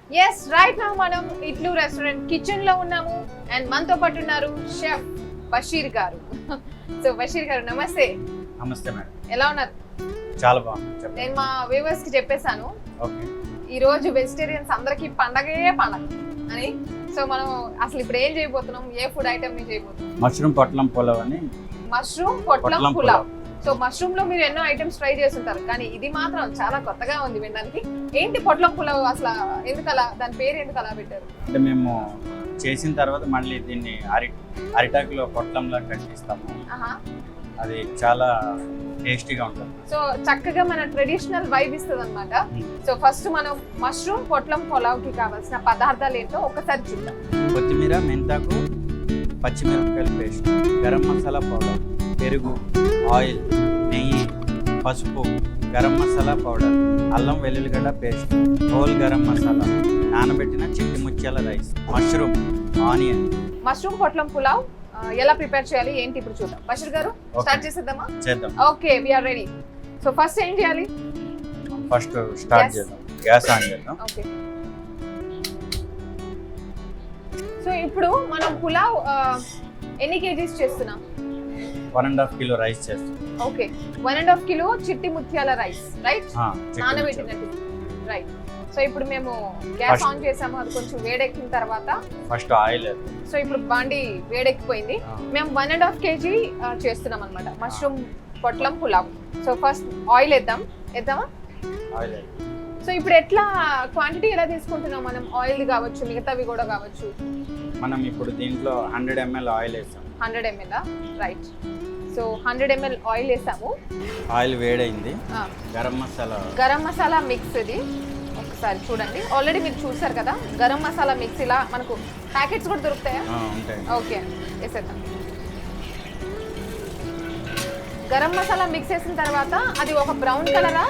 Yes right now మనం ఇట్లు restaurant kitchen లో ఉన్నాము అండ్ మనతో పాటు ఉన్నారు షెఫ్ బషీర్ గారు. సో బషీర్ గారు నమస్తే. నమస్తే మేడం. ఎలా ఉన్నారు? చాలా బాగుంది. నేను మా వ్యూవర్స్ కి చెప్పేశాను ఓకే, ఈ రోజు వెజిటేరియన్స్ అందరికి పండగే పండగ అని. సో మనం అసలు ఇప్పుడు ఏం చేయబోతున్నాం, ఏ ఫుడ్ ఐటమ్ ని చేయబోతున్నాం? మష్రూమ్ పొట్లం పులావ్ అని. మష్రూమ్ పొట్లం పులావ్. సో మష్రూమ్ లో మీరు ఎన్నో ఐటమ్స్ ట్రై చేస్తుంటారు, కానీ ఇది మాత్రం చాలా కొత్తగా ఉంది వినడానికి. ఏంటి పొట్లం పులావ్ అసలు? ఎందుకు అలా, దాని పేరు ఎందుకు అలా పెట్టారు? అంటే మేము చేసిన తర్వాత మళ్ళీ దీన్ని అరిటాకులో పొట్లంలా కట్ చేస్తాము. అది చాలా టేస్టీగా ఉంటుంది. సో చక్కగా మన ట్రెడిషనల్ వైబ్ ఇస్తుంది అనమాట. సో ఫస్ట్ మనం మష్రూమ్ పొట్లం పులావ్ కి కావాల్సిన పదార్థాలు ఏంటో ఒకసారి చూద్దాం. కొత్తిమీర, మెంతాకు, పచ్చిమిరపకాయల పేస్ట్, గరం మసాలా పౌడర్, పెరుగు, ఆయిల్, నెయ్యి, పసుపు, గరం మసాలా పౌడర్, అల్లం వెల్లుల్లిగడ్డ పేస్ట్, హోల్ గరం మసాలా, నానబెట్టిన చిట్టి Muthyala rice, mushroom, onion. Mushroom పొట్లం పులావ్ ఎలా ప్రిపేర్ చేయాలి ఏంటి ఇప్పుడు చూద్దాం. బషీర్ గారు స్టార్ట్ చేసేద్దామా? చేద్దాం. Okay, we are ready. So first ఏం చేయాలి? ఫస్ట్ స్టార్ట్ చేద్దాం. గ్యాస్ ఆన్ చేద్దాం. ఓకే. సో ఇప్పుడు మనం పులావ్ ఎన్ని కేజీస్ చేస్తున్నాం? 1.5 కిలో రైస్ చేస్తాం. Okay, 1.5 kilo Chitti Muthyala rice, right? నానబెట్టినట్టు, రైట్. సో ఇప్పుడు మేము గ్యాస్ ఆన్ చేసాము, అది కొంచెం వేడెక్కిన తర్వాత ఫస్ట్ ఆయిల్. సో ఇప్పుడు బాండి వేడెక్కిపోయింది. మేము 1.5 కేజీ చేస్తున్నాం అనమాట మష్రూమ్ పొట్లం పులావ్. సో ఫస్ట్ ఆయిల్ వేద్దామా? ఆయిల్. సో ఇప్పుడు ఎట్లా క్వాంటిటీ ఎలా తీసుకుంటున్నాం మనం? ఆయిల్ కావచ్చు, మిగతావి కూడా కావచ్చు. మనం ఇప్పుడు దీంట్లో 100 ml ఆయిల్ వేసాం. 100 ml, right. So 100 ml oil వేసాము. ఆయిల్ వేడైంది. గరం మసాలా మిక్స్ ఇది ఒకసారి చూడండి. ఆల్రెడీ మీరు చూసారు కదా, గరం మసాలా మిక్స్ ఇలా మనకు ప్యాకెట్స్ కూడా దొరుకుతాయా? ఓకే, వేసేద్దాం. గరం మసాలా మిక్స్ చేసిన తర్వాత అది ఒక బ్రౌన్ కలరా?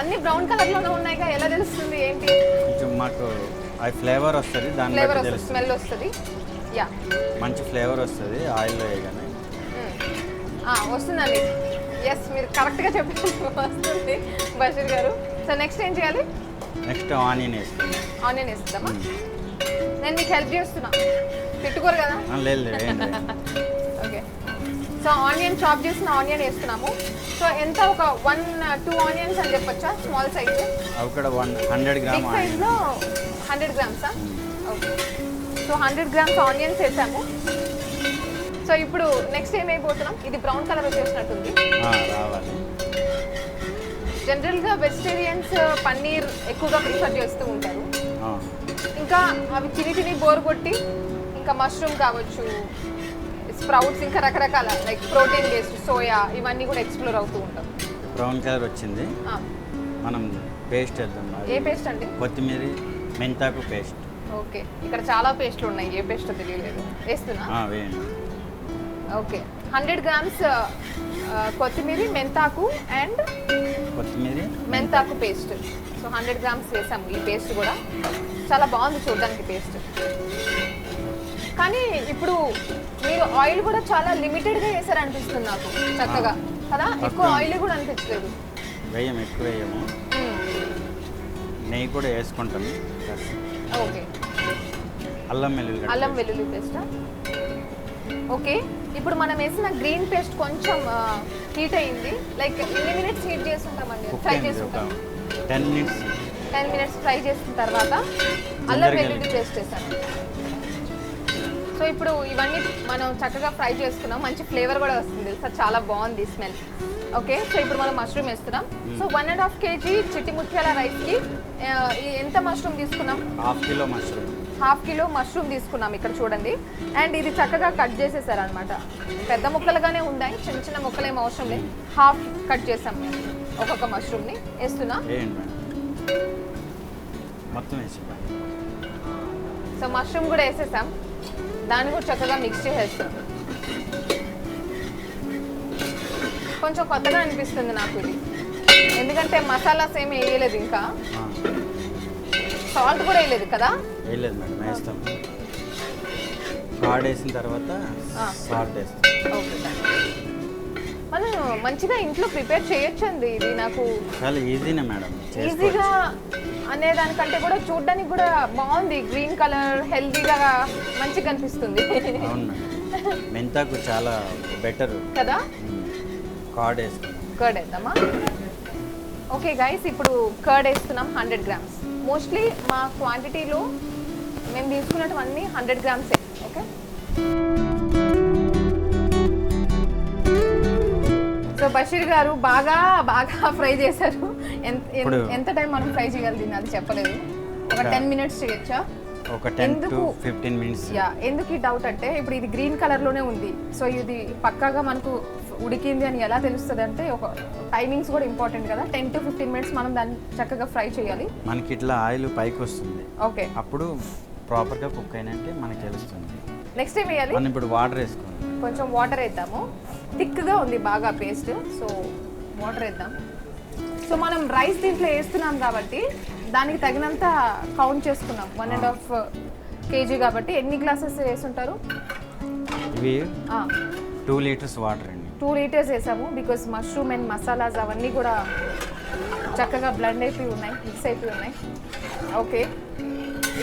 అన్ని బ్రౌన్ కలర్ లోనే ఉన్నాయిగా, ఎలా తెలుస్తుంది ఏంటి? కొంచెం మాకు ఆ ఫ్లేవర్ వస్తుంది, దాని ఫ్లేవర్ వస్తుంది, స్మెల్ వస్తుంది. యా, మంచి ఫ్లేవర్ వస్తుంది ఆయిల్లో వేయగానే. వస్తుందండి. ఎస్, మీరు కరెక్ట్గా చెప్పారు, వస్తుంది బషీర్ గారు. సో నెక్స్ట్ ఏం చేయాలి? నెక్స్ట్ ఆనియన్ వేస్తాం. ఆనియన్ వేస్తుందామా? నేను మీకు హెల్ప్ చేస్తున్నా, తిట్టుకోరు కదా? లేదు. ఓకే, సో ఆనియన్ చాప్ చేసిన ఆనియన్ వేస్తున్నాము. సో ఎంత, ఒక 1-2 ఆనియన్స్ అని చెప్పొచ్చా? Small size. అవి కూడా 100 గ్రామ్. బిగ్ సైజ్లో 100 గ్రామ్సా? ఓకే, సో 100 గ్రామ్స్ ఆనియన్స్ వేసాము. సో ఇప్పుడు నెక్స్ట్ ఏమైపోతున్నాం? ఇది బ్రౌన్ కలర్ వచ్చేసినట్టుంది. రావాలి. జనరల్గా వెజిటేరియన్స్ పన్నీర్ ఎక్కువగా ప్రిఫర్ చేస్తూ ఉంటారు. ఇంకా అవి చిని బోర్ కొట్టి ఇంకా మష్రూమ్ కావచ్చు, స్ప్రౌట్స్, ఇంకా రకరకాల లైక్ ప్రోటీన్ బేస్డ్ సోయా, ఇవన్నీ కూడా ఎక్స్ప్లోర్ అవుతూ ఉంటాం. బ్రౌన్ కలర్ వచ్చింది, మనం పేస్ట్ వేద్దాం. ఏ పేస్ట్ అండి? కొత్తిమీర, మెంతాకు పేస్ట్. ఓకే, ఇక్కడ చాలా పేస్ట్లు ఉన్నాయి, ఏ పేస్ట్ తెలియలేదు. వేస్తున్నా. వేయండి. ఓకే, 100 గ్రామ్స్ కొత్తిమీర, మెంతాకు అండ్ మెంతాకు పేస్ట్. సో 100 గ్రామ్స్ వేసాము. ఈ పేస్ట్ కూడా చాలా బాగుంది చూడడానికి పేస్ట్. కానీ ఇప్పుడు మీరు ఆయిల్ కూడా చాలా లిమిటెడ్గా వేసారు అనిపిస్తుంది నాకు, చక్కగా కదా? ఎక్కువ ఆయిల్ కూడా అనిపించలేదు. ఎక్కువ వేయము. నెయ్యి కూడా వేసుకుంటాము. ఓకే, అల్లం వెల్లుల్లి పేస్టా? ఓకే, ఇప్పుడు మనం వేసిన గ్రీన్ పేస్ట్ కొంచెం హీట్ అయింది. లైక్ ఎన్ని మినిట్స్ హీట్ చేస్తుంటామండి? ఫ్రై చేసుకుంటాం. 10 మినిట్స్ ఫ్రై చేసిన తర్వాత అల్లం వెల్లుల్లి పేస్ట్ వేసాను. సో ఇప్పుడు ఇవన్నీ మనం చక్కగా ఫ్రై చేసుకున్నాం, మంచి ఫ్లేవర్ కూడా వస్తుంది, సార్ చాలా బాగుంది స్మెల్. ఓకే, సో ఇప్పుడు మనం మష్రూమ్ వేస్తున్నాం. సో 1.5 కేజీ చిట్టి ముత్యాల రైస్కి ఎంత మష్రూమ్ తీసుకున్నాం? 1/2 కిలో మష్రూమ్ తీసుకున్నాం ఇక్కడ చూడండి. అండ్ ఇది చక్కగా కట్ చేసేసారు అనమాట. పెద్ద ముక్కలుగానే ఉన్నాయి, చిన్న చిన్న ముక్కలు ఏం అవసరం లేదు. హాఫ్ కట్ చేసాం మేము ఒక్కొక్క మష్రూమ్ని. వేస్తున్నా. సో మష్రూమ్ కూడా వేసేసాం, దాన్ని కూడా చక్కగా మిక్స్ చేసేస్తాం. కొంచెం కొత్తగా అనిపిస్తుంది నాకు ఇది, ఎందుకంటే మసాలాస్ ఏమి వేయలేదు, ఇంకా సాల్ట్ కూడా వేయలేదు కదా? వేయలేదు మేడం, వేస్తాం. సాల్ట్ వేసిన తర్వాత సాల్ట్ వేస్తాం. ఓకే, మనం మంచిగా ఇంట్లో ప్రిపేర్ చేయొచ్చండి. ఇది నాకు చాలా ఈజీనే మేడం, ఈజీగా అనే దానికంటే కూడా చూడడానికి కూడా బాగుంది. గ్రీన్ కలర్ హెల్తీగా మంచిగా కనిపిస్తుంది అవును మేడం, మెంతాకు చాలా బెటర్ కదా. కార్డ్ వేసుకున్నాం. కర్డ్ వేద్దామా? ఓకే గైస్, ఇప్పుడు కర్డ్ వేస్తున్నాం 100 గ్రామ్స్. మోస్ట్లీ మా క్వాంటిటీలో మేము తీసుకున్నటువన్నీ 100 గ్రామ్సే. ఓకే, సో బషీర్ గారు బాగా ఫ్రై చేశారు. ఎంత టైం మనం ఫ్రై చేయగలి దీన్ని అది చెప్పలేదు. ఒక 10 మినిట్స్ చేయొచ్చా? ఒక 10 to 15 మినిట్స్. ఎందుకు ఈ డౌట్ అంటే ఇప్పుడు ఇది గ్రీన్ కలర్లోనే ఉంది. సో ఇది పక్కాగా మనకు ఉడికింది అని ఎలా తెలుస్తుంది అంటే ఒక టైమింగ్స్ కూడా ఇంపార్టెంట్ కదా. 10 to 15 మినిట్స్ మనం దాన్ని చక్కగా ఫ్రై చేయాలి. మనకి ఇట్లా ఆయిల్ పైకి వస్తుంది. ఓకే, అప్పుడు ప్రాపర్గా కుక్ అయినట్టే మనకి తెలుస్తుంది. నెక్స్ట్ ఏం వేయాలి? మనం ఇప్పుడు వాటర్ వేసుకోవాలి. కొంచెం వాటర్ వేద్దాము. థిక్గా ఉంది బాగా పేస్ట్, సో వాటర్ వేద్దాం. సో మనం రైస్ దీంట్లో వేస్తున్నాం కాబట్టి దానికి తగినంత కౌంట్ చేసుకున్నాం. 1.5 kg కాబట్టి ఎన్ని గ్లాసెస్ వేసుంటారు? ఇవి 2 లీటర్స్ వాటర్ అండి. 2 లీటర్స్ వేసాము. బికాస్ మష్రూమ్ అండ్ మసాలాస్ అవన్నీ కూడా చక్కగా బ్లెండ్ అయిపోయి ఉన్నాయి, మిక్స్ అయిపోయి ఉన్నాయి. ఓకే,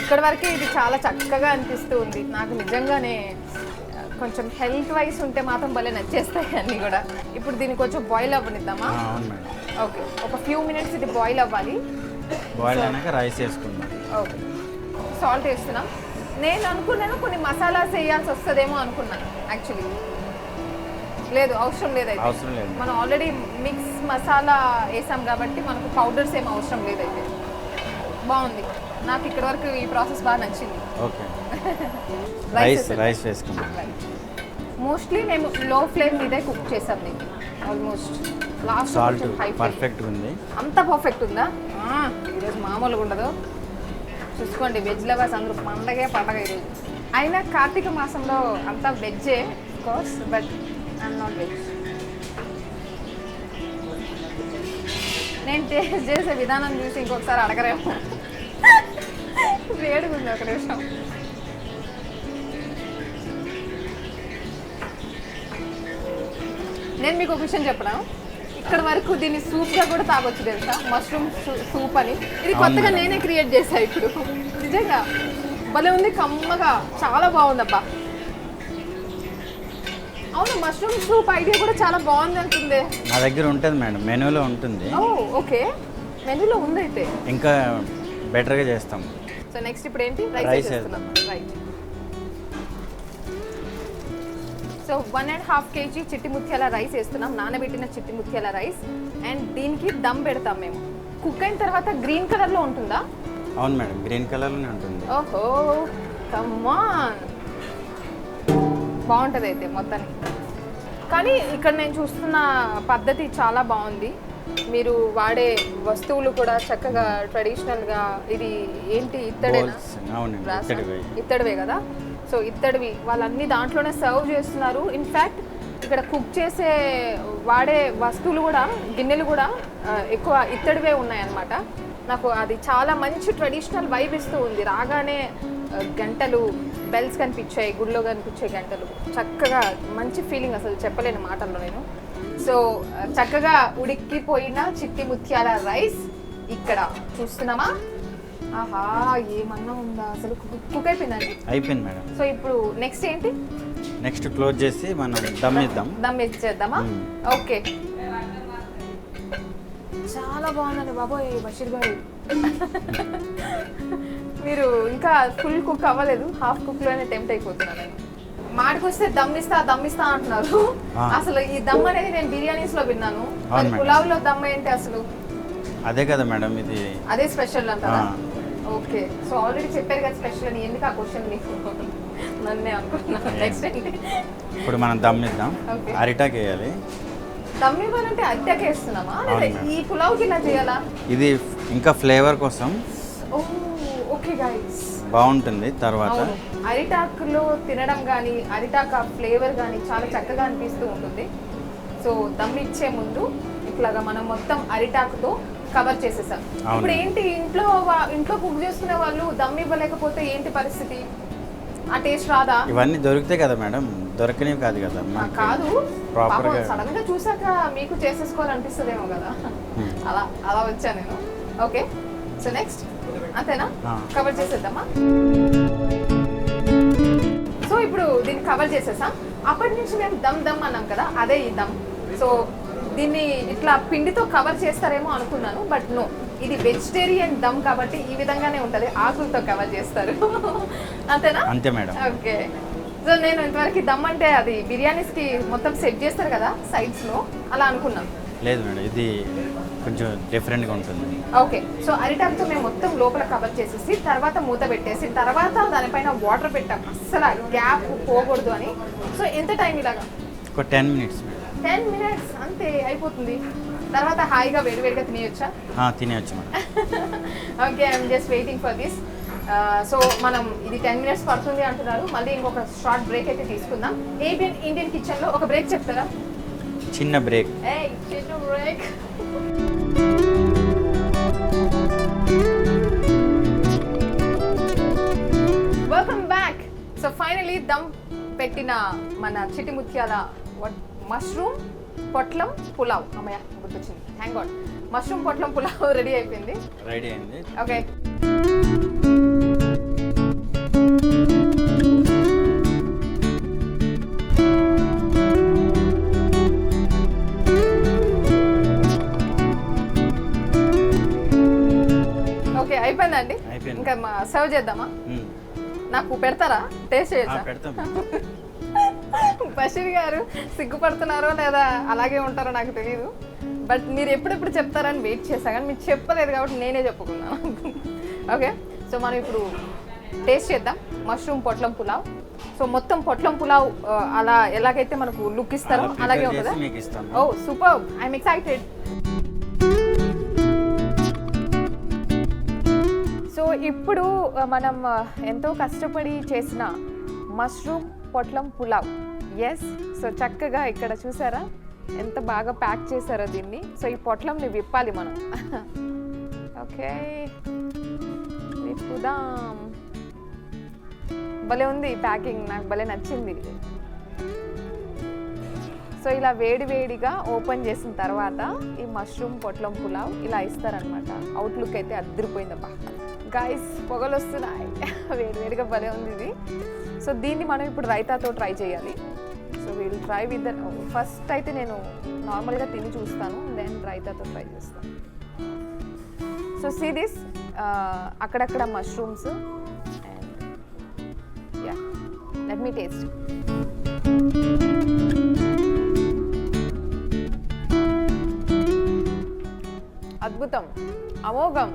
ఇక్కడ వరకు ఇది చాలా చక్కగా అనిపిస్తూ ఉంది నాకు. నిజంగానే కొంచెం హెల్త్ వైస్ ఉంటే మాత్రం భలే నచ్చేస్తాయి అన్నీ కూడా. ఇప్పుడు దీన్ని కొంచెం బాయిల్ అవ్వనిద్దామా? అవును మేడం. ఓకే, ఒక ఫ్యూ మినిట్స్ ఇది బాయిల్ అవ్వాలి. బాయిల్ అయినాక రైస్ వేసుకుందాం. ఓకే, సాల్ట్ వేస్తున్నాం. నేను అనుకున్నాను కొన్ని మసాలాస్ వేయాల్సి వస్తుందేమో అనుకున్నాను. యాక్చువల్లీ లేదు, అవసరం లేదు. అవసరం లేదు, మనం ఆల్రెడీ మిక్స్ మసాలా వేసాం కాబట్టి మనకు పౌడర్స్ ఏం అవసరం లేదైతే. బాగుంది, నాకు ఇక్కడ వరకు ఈ ప్రాసెస్ బాగా నచ్చింది. ఓకే, రైస్ వేసుకుందాం. మోస్ట్లీ మేము లో ఫ్లేమ్ మీదే కుక్ చేసాం దీన్ని. ఆల్మోస్ట్ లాస్ట్ సాల్ట్ పర్ఫెక్ట్గా ఉంది. అంత పర్ఫెక్ట్ ఉందా? ఈరోజు మామూలుగా ఉండదు. చూసుకోండి, వెజ్ లవర్స్ అందరూ పండగ ఈరోజు. అయినా కార్తీక మాసంలో అంతా వెజ్జే course, but I'm not veg. నేను టేస్ట్ చేసే విధానం చూసి ఇంకొకసారి అడగరేమో. వేడిగా ఉంది, ఒక నిమిషం. నేను మీకు ఒక విషయం చెప్పనా, ఇక్కడ వరకు దీన్ని సూప్గా కూడా తాగొచ్చు తెలుసా, మష్రూమ్ సూప్ అని. ఇది కొత్తగా నేనే క్రియేట్ చేశా ఇప్పుడు. నిజంగా భలే ఉంది, కమ్మగా, చాలా బాగుందబ్బా. అవును, మష్రూమ్ సూప్ ఐడియా కూడా చాలా బాగుంది అంటుంది. నా దగ్గర ఉంటుంది మేడం, మెనూలో ఉంటుంది. ఓకే, మెనూలో ఉంది అయితే. ఇంకా బెటర్గా చేస్తాం. సో నెక్స్ట్ ఇప్పుడు ఏంటి? రైస్ వేస్తున్నాం. రైట్. సో 1.5 kg చిట్టి ముత్యాల రైస్ వేస్తున్నాం, నానబెట్టిన చిట్టి ముత్యాల రైస్. అండ్ దీనికి దమ్ పెడతాం మేము. కుక్ అయిన తర్వాత గ్రీన్ కలర్లో ఉంటుందా? అవును మేడం, గ్రీన్ కలర్లోనే ఉంటుంది. ఓహో, కమ్మాన్, బాగుంటుంది అయితే మొత్తానికి. కానీ ఇక్కడ నేను చూస్తున్న పద్ధతి చాలా బాగుంది. మీరు వాడే వస్తువులు కూడా చక్కగా ట్రెడిషనల్గా. ఇది ఏంటి, ఇత్తడేనా? ఇత్తడివే కదా. సో ఇత్తడివి వాళ్ళన్నీ దాంట్లోనే సర్వ్ చేస్తున్నారు. ఇన్ఫ్యాక్ట్ ఇక్కడ కుక్ చేసే వాడే వస్తువులు కూడా, గిన్నెలు కూడా ఎక్కువ ఇత్తడివే ఉన్నాయన్నమాట. నాకు అది చాలా మంచి ట్రెడిషనల్ వైబ్ ఇస్తూ ఉంది. రాగానే గంటలు, బెల్స్ కనిపించాయి, గుడిలో కనిపించే గంటలు. చక్కగా మంచి ఫీలింగ్, అసలు చెప్పలేని మాటల్లో నేను. సో చక్కగా ఉడికిపోయిన చిట్టి ముత్యాల రైస్ ఇక్కడ చూస్తున్నామా? ఆహా, ఏమన్నా ఉందా అసలు? కుక్ అయిపోయిందండి? అయిపోయింది మేడం. సో ఇప్పుడు నెక్స్ట్ ఏంటి? నెక్స్ట్ క్లోజ్ చేసి మనం దమ్ ఇచ్చేద్దామా? ఓకే, చాలా బాగుందండి బాబోయ్ బషీర్ గారు. మీరు ఇంకా ఫుల్ కుక్ అవ్వలేదు, హాఫ్ కుక్లోనే టెంప్ట్ అయిపోతున్నాను నేను. మాడికొస్తే దమ్మిస్తా అంటున్నారు. అసలు ఈ దమ్ అనేది నేను బిర్యానీస్ లో విన్నాను, పులావ్ లో దమ్ ఏంటి అసలు? అదే కదా మేడం, ఇది అదే స్పెషల్ అంటారా? ఓకే, సో ఆల్రెడీ చెప్పారు కదా స్పెషల్ అని, ఎందుకు ఆ క్వశ్చన్ నీకు? నన్నే అనుకుంటున్నాను. నెక్స్ట్ ఏంటి? ఇప్పుడు మనం దమ్ ఇద్దాం. అరిటాక్ వేయాలి. దమ్ ఇవ్వాలంటే అరిటాక్ వేస్తున్నామా, లేదా ఈ పులావ్కి ఇలా చేయాలా? ఇది ఇంకా ఫ్లేవర్ కోసం. ఓకే గైస్, బాగుంటుంది. తర్వాత అరిటాకులో తినడం కానీ, అరిటాక్ ఫ్లేవర్ కానీ చాలా చక్కగా అనిపిస్తూ ఉంటుంది. సో దమ్ ఇచ్చే ముందు ఇట్లాగా మనం మొత్తం అరిటాకుతో కవర్ చేసేసాం. ఇప్పుడు ఏంటి, ఇంట్లో కుక్ చేసుకునే వాళ్ళు దమ్ ఇవ్వలేకపోతే ఏంటి పరిస్థితి? ఆ టేస్ట్ రాదా? ఇవన్నీ దొరికితే కదా మేడం, దొరకనివి కాదు కదా. కాదు, సడన్ గా చూసాక మీకు చేసేసుకోవాలనిపిస్తుందేమో కదా, అలా వచ్చా నేను. ఓకే, సో నెక్స్ట్ అంతేనా? ఆ. కవర్ చేసేద్దామా? సో ఇప్పుడు దీన్ని కవర్ చేసేసాం. అప్పటి నుంచి మేము దమ్ దమ్ అన్నాం కదా, అదే ఈ దమ్. సో దీన్ని ఇట్లా పిండితో కవర్ చేస్తారేమో అనుకున్నాను, బట్ నో, ఇది వెజిటేరియన్ దమ్ కాబట్టి ఈ విధంగానే ఉంటుంది, ఆకులతో కవర్ చేస్తారు. అంతేనా? అంతే మేడం. ఓకే. సో నేను ఇంతవరకు దమ్ అంటే అది బిర్యానీస్కి మొత్తం సెట్ చేస్తారు కదా సైడ్స్లో, అలా అనుకున్నాను. లేదు మేడం, ఇది కొంచెం డిఫరెంట్గా ఉంటుంది. ఓకే. సో అరిటాకుతో మేము మొత్తం లోపల కవర్ చేసేసి తర్వాత మూత పెట్టేసి తర్వాత దానిపైన వాటర్ పెట్టాం, అస్సలు గ్యాప్ పోకూడదు అని. సో ఎంత టైం ఇలాగా? ఒక 10 మినిట్స్ మేడం. 10 మినిట్స్ అంతే అయిపోతుంది. తర్వాత హాయిగా వేడివేడిగా తినేయొచ్చా? తినేయచ్చు madam. Okay, I'm just waiting for this. So మనం ఇది 10 మినిట్స్ పడుతుంది అంటున్నారు. మళ్ళీ ఇంకొక షార్ట్ బ్రేక్ అయితే తీసుకుందాం. ఏబిఎన్ ఇండియన్ కిచెన్లో ఒక బ్రేక్ చెప్తారా? చిన్న బ్రేక్. చిన్న break. Welcome back. So finally dum పెట్టిన మన చిట్టి ముత్యాల మష్రూమ్ పొట్లం పులావ్, అమ్మయ్య గుర్తొచ్చింది, థ్యాంక్ గాడ్. మష్రూమ్ పొట్లం పులావ్ రెడీ అయిపోయింది. రెడీ అయింది. ఓకే. ఓకే అయిపోయిందండి. అయిపోయింది. ఇంకా సర్వ్ చేద్దామా? నాకు పెడతారా? టేస్ట్ చేయొచ్చా? పెడతాం. బషీర్ గారు సిగ్గుపడుతున్నారో లేదా అలాగే ఉంటారో నాకు తెలియదు, బట్ మీరు ఎప్పుడెప్పుడు చెప్తారని వెయిట్ చేశా, కానీ మీరు చెప్పలేదు కాబట్టి నేనే చెప్పుకున్నాను. ఓకే, సో మనం ఇప్పుడు టేస్ట్ చేద్దాం మష్రూమ్ పొట్లం పులావ్. సో మొత్తం పొట్లం పులావ్ అలా ఎలాగైతే మనకు లుక్ ఇస్తారో అలాగే ఉంటుందా? ఓ సూపర్, ఐఎమ్ ఎక్సైటెడ్. సో ఇప్పుడు మనం ఎంతో కష్టపడి చేసిన మష్రూమ్ పొట్లం పులావ్. ఎస్, సో చక్కగా ఇక్కడ చూసారా ఎంత బాగా ప్యాక్ చేశారో దీన్ని. సో ఈ పొట్లంని విప్పాలి మనం. ఓకే, విప్పుదాం. భలే ఉంది ప్యాకింగ్, నాకు భలే నచ్చింది. సో ఇలా వేడివేడిగా ఓపెన్ చేసిన తర్వాత ఈ మష్రూమ్ పొట్లం పులావ్ ఇలా ఇస్తారనమాట. అవుట్లుక్ అయితే అద్దరిపోయిందబ్బా గైస్, పొగలు వస్తున్నాయి. వేడివేడిగా భలే ఉంది ఇది. సో దీన్ని మనం ఇప్పుడు రైతాతో ట్రై చేయాలి. So we'll try with first అయితే నేను నార్మల్గా తిని చూస్తాను, దెన్ రైతాతో ట్రై చేస్తాను. సో సీ దిస్, అక్కడక్కడ mushrooms and yeah, let me taste. అద్భుతం, అమోఘం.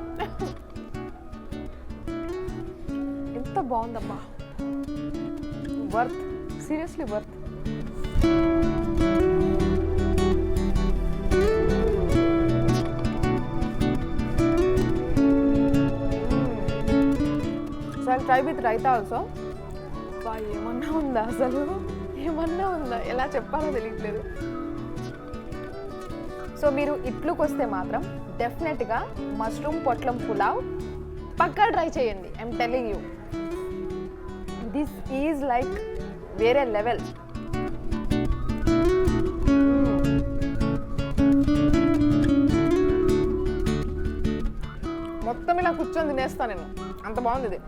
ఎంత బాగుందమ్మా, worth, seriously worth. So I try with raita also. ఏమన్నా ఉందా అసలు, ఏమన్నా ఉందా, ఎలా చెప్పాలో తెలియట్లేదు. సో మీరు ఇట్లుకి వస్తే మాత్రం డెఫినెట్గా మష్రూమ్ పొట్లం పులావ్ పక్కా ట్రై చేయండి. I'm telling you, this is like వేరే లెవెల్. మొత్తం ఇలా కూర్చొని తినేస్తాను నేను, అంత బాగుంది ఇది.